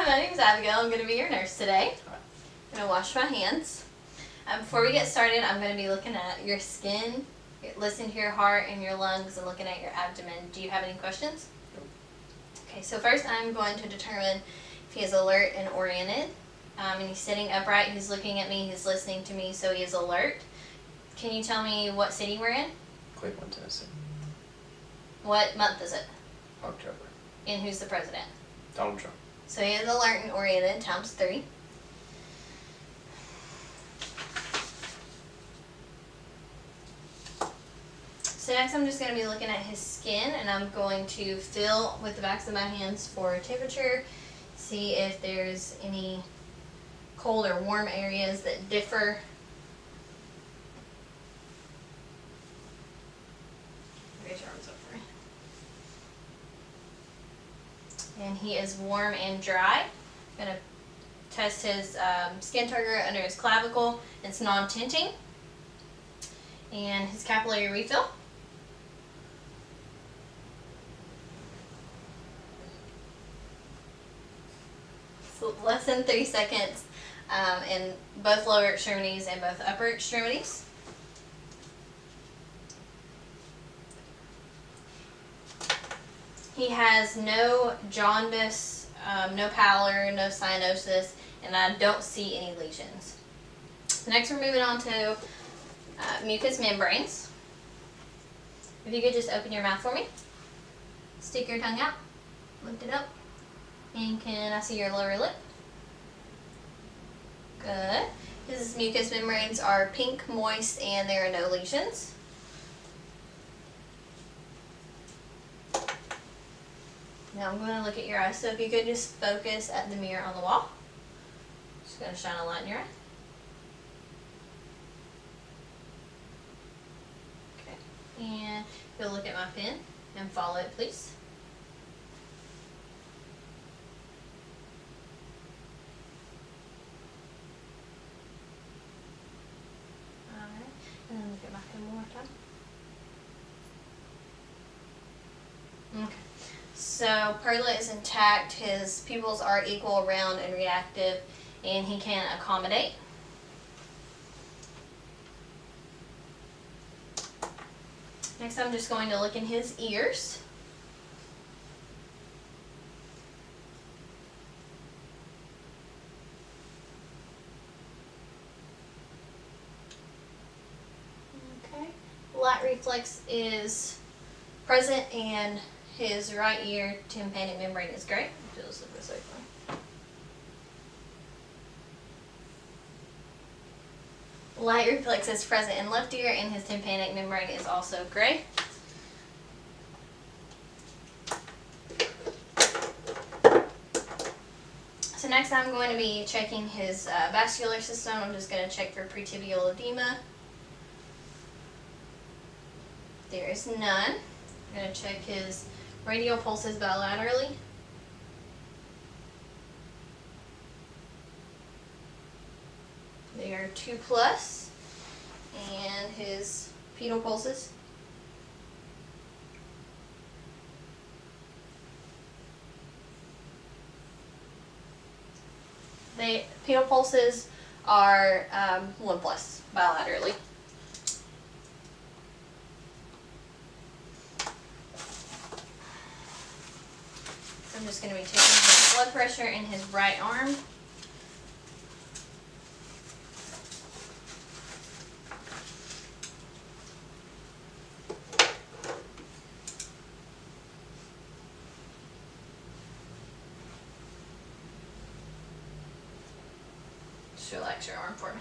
my name's Abigail. I'm going to be your nurse today. I'm going to wash my hands. Before we get started, I'm going to be looking at your skin, listening to your heart and your lungs, and looking at your abdomen. Do you have any questions? Okay, so first I'm going to determine if he is alert and oriented. And he's sitting upright, he's looking at me, he's listening to me, so he is alert. Can you tell me what city we're in? Cleveland, Tennessee. What month is it? October. And who's the president? Donald Trump. So he is alert and oriented, times 3. So next I'm just going to be looking at his skin, and I'm going to feel with the backs of my hands for temperature, see if there's any cold or warm areas that differ. Raise your arms up for me. And he is warm and dry. I'm going to test his skin turgor under his clavicle. It's non-tinting. And his capillary refill. So less than 3 seconds in both lower extremities and both upper extremities. He has no jaundice, no pallor, no cyanosis, and I don't see any lesions. Next we're moving on to mucous membranes. If you could just open your mouth for me. Stick your tongue out. Lift it up. And can I see your lower lip? Good. His mucous membranes are pink, moist, and there are no lesions. Now I'm going to look at your eyes, so if you could just focus at the mirror on the wall. Just going to shine a light in your eye. Okay. And you'll look at my pen and follow it, please. And then look at my pen one more time. Okay. So Perla is intact, his pupils are equal, round, and reactive, and he can accommodate. Next I'm just going to look in his ears. Light reflex is present, and his right ear tympanic membrane is gray. Just look this way. Light reflex is present in left ear, and his tympanic membrane is also gray. So next I'm going to be checking his vascular system. I'm just going to check for pretibial edema. There is none. I'm going to check his radial pulses bilaterally. They are 2+, and his pedal pulses. Pedal pulses are 1+ bilaterally. I'm just going to be taking his blood pressure in his right arm. Just relax your arm for me.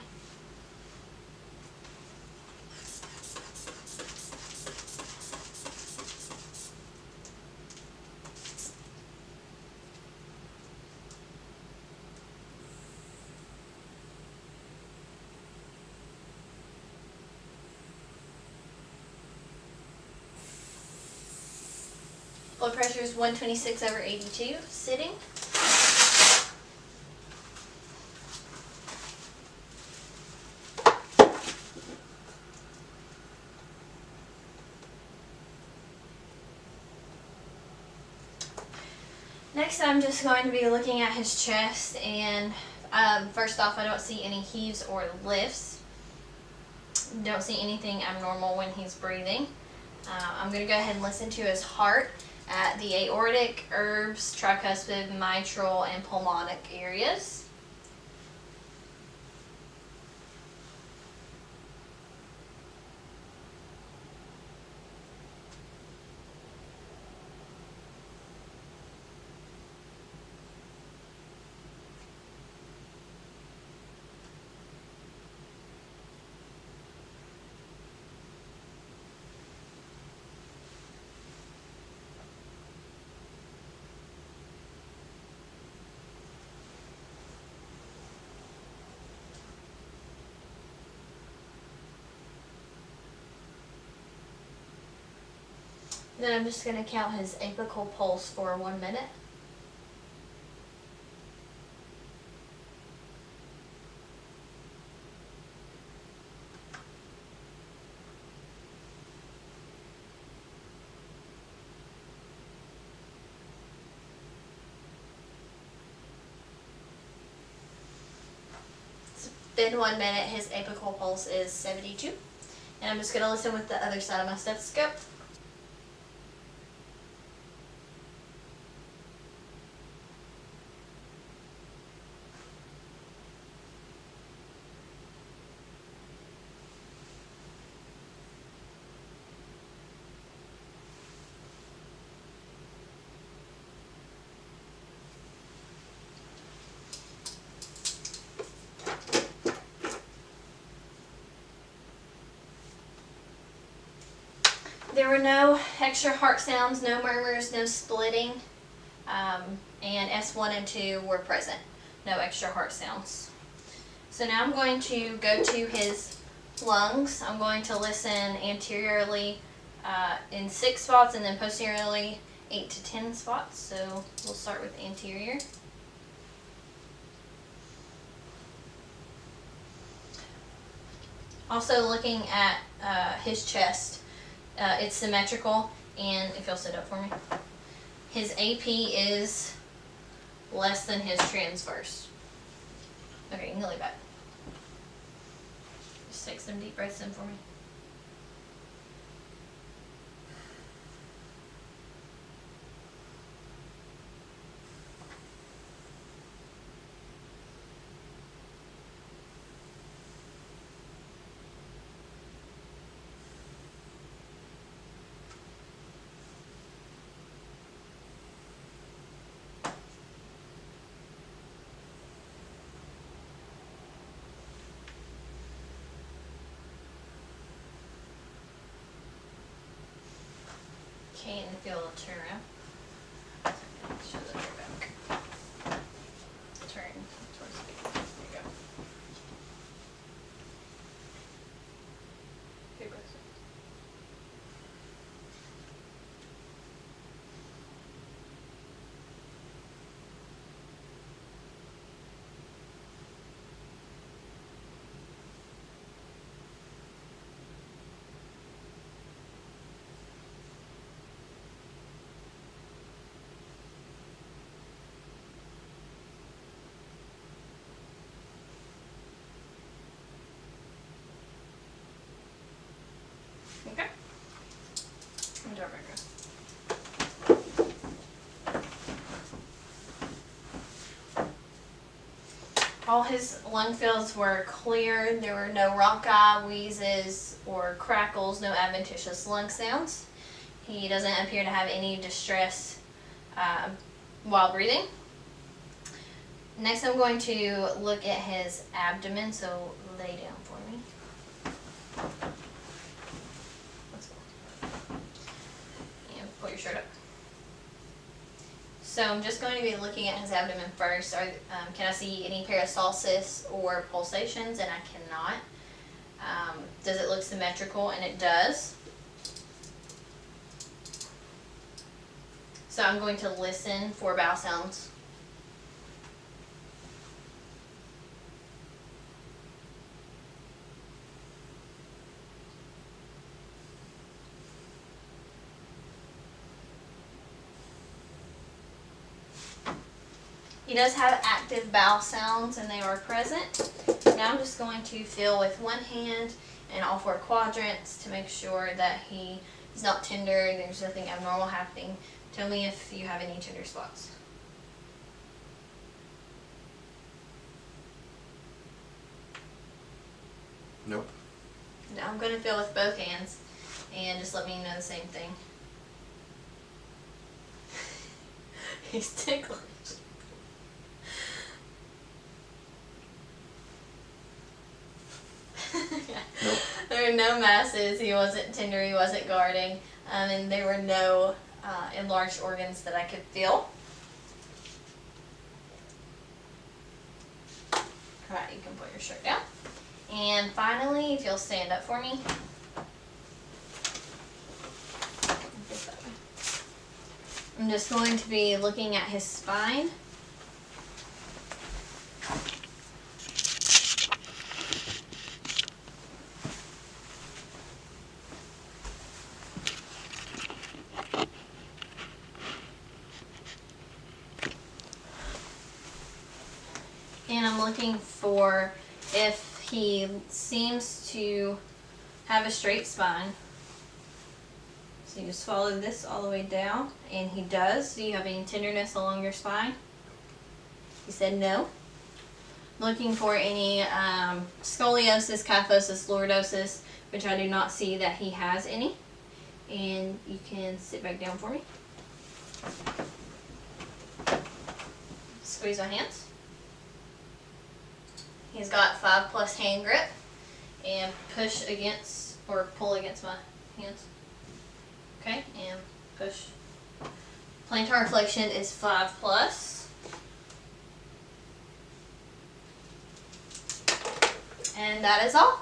Blood pressure is 126/82, sitting. Next, I'm just going to be looking at his chest, and first off, I don't see any heaves or lifts. Don't see anything abnormal when he's breathing. I'm going to go ahead and listen to his heart at the aortic, herbs, tricuspid, mitral, and pulmonic areas. Then I'm just going to count his apical pulse for 1 minute. It's been 1 minute, his apical pulse is 72. And I'm just going to listen with the other side of my stethoscope. There were no extra heart sounds, no murmurs, no splitting, and S1 and 2 were present. No extra heart sounds. So now I'm going to go to his lungs. I'm going to listen anteriorly in 6 spots and then posteriorly 8 to 10 spots. So we'll start with anterior. Also looking at his chest. It's symmetrical, and if you'll sit up for me, his AP is less than his transverse. Okay, you can lay back. Just take some deep breaths in for me. Okay, and if you'll turn around. Show the other back. Turn towards me. There you go. Big breath. Okay. And do our background. All his lung fields were clear. There were no rhonchi, wheezes, or crackles, no adventitious lung sounds. He doesn't appear to have any distress while breathing. Next, I'm going to look at his abdomen, so lay down for me. Let's go. And pull your shirt up. So I'm just going to be looking at his abdomen first. Can I see any peristalsis or pulsations? And I cannot. Does it look symmetrical? And it does. So I'm going to listen for bowel sounds. He does have active bowel sounds and they are present. Now I'm just going to feel with one hand and all 4 quadrants to make sure that he is not tender and there's nothing abnormal happening. Tell me if you have any tender spots. Nope. Now I'm going to feel with both hands and just let me know the same thing. He's ticklish. Nope. There were no masses, he wasn't tender, he wasn't guarding, and there were no enlarged organs that I could feel. Alright, you can put your shirt down. And finally, if you'll stand up for me. I'm just going to be looking at his spine. And I'm looking for if he seems to have a straight spine. So you just follow this all the way down, and he does. Do you have any tenderness along your spine? He said no. Looking for any scoliosis, kyphosis, lordosis, which I do not see that he has any. And you can sit back down for me. Squeeze my hands. He's got 5+ hand grip, and push against or pull against my hands. Okay, and push. Plantar flexion is 5+. And that is all.